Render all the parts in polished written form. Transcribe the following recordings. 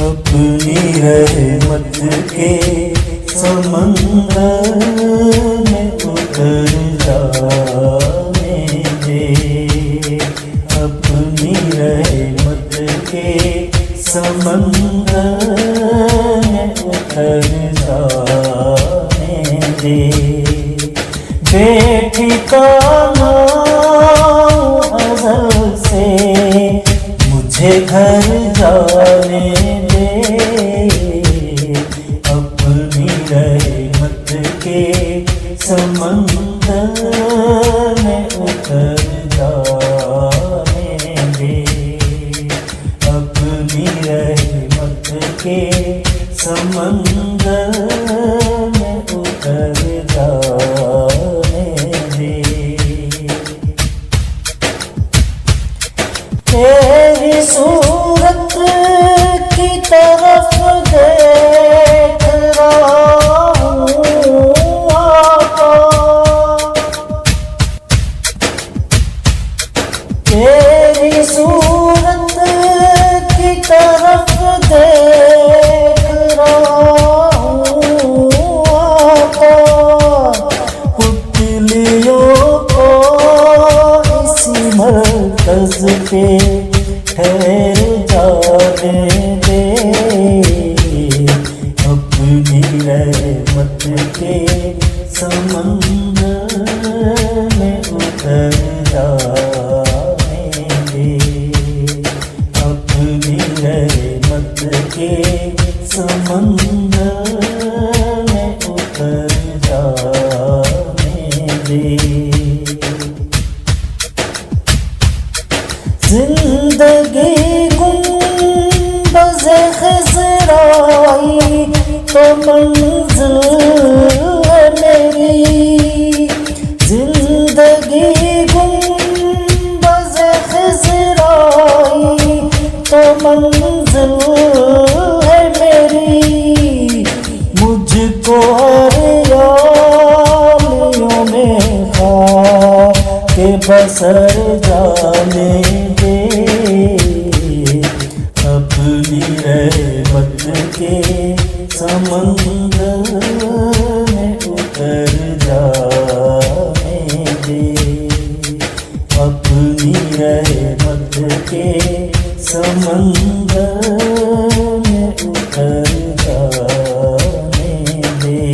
अपनी रहमत के समंदर में उतर जाने दे। अपनी रहमत के समंदर में उतर जाने दे। बेठिकाना अज़ल से मुझे घर जाने दे। अपनी रहमत के समंदर में उतर जाने दे। अपनी रहमत के समंदर में उतर जाने दे। तेरी सूरत की तरफ देख रहा हूँ आका। तेरी सूरत की तरफ देख रहा हूँ आका। पुतलियों को इसी मरकज़ पे ठहर जाने दे। अपनी रहमत के समंदर में उतर जाने दे। अपनी रहमत के समंदर में उतर जाने दे। जिंदगी गुंबज़ ख़िज़राई तो मंज़िल है मेरी। जिंदगी गुंबज़ ख़िज़राई तो मंज़िल है मेरी। मुझको हरियालियों में खाके बसर जाने दे। अपनी रहमत के समंदर में उतर जाने दे। अपनी रहमत के समंदर में उतर जाने दे।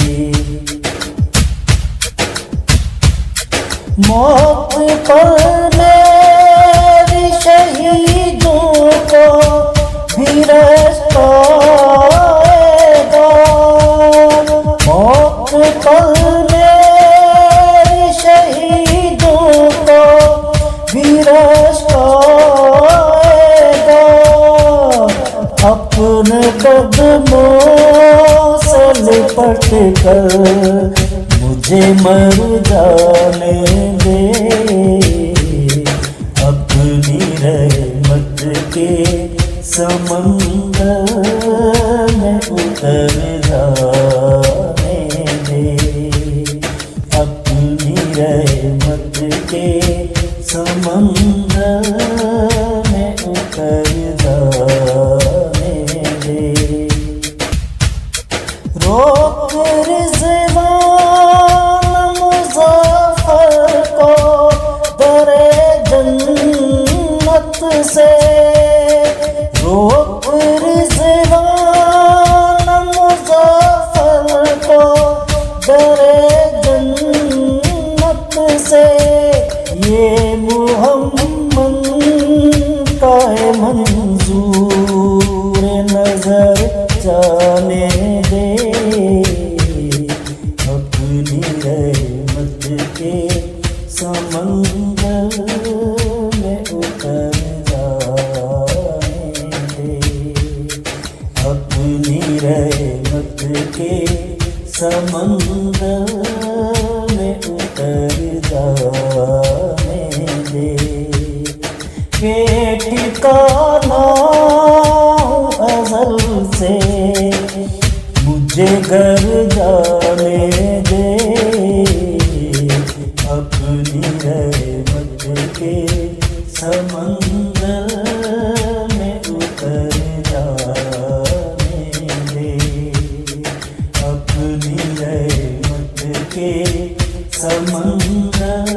मौत पर मेरी शहीदों को भी रास्ता आएगा। मौत पर मेरी शहीदों को भी रास्ता आएगा। अपने कदमों से लिपट कर मुझे मर जाने दे। अपनी रहमत के समंदर में उतर जाने दे। अपनी रहमत के समंदर में उतर जाने दे। रोक रिज़वान मुज़फ़्फ़र को दरे जन्नत से। रोक रिज़वान मुज़फ़्फ़र को दरे जन्नत से। ये मुहम्मद का है मंजूर नजर जाने दे। अपनी रहमत के समंदर में उतर जाने दे। अपनी रहमत के समंदर में उतर जाने दे। ठिकाना अज़ल से के समंदर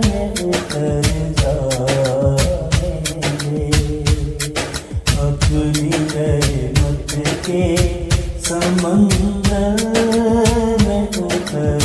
में उतर जाने दे, अपनी रहमत के समंदर में उतर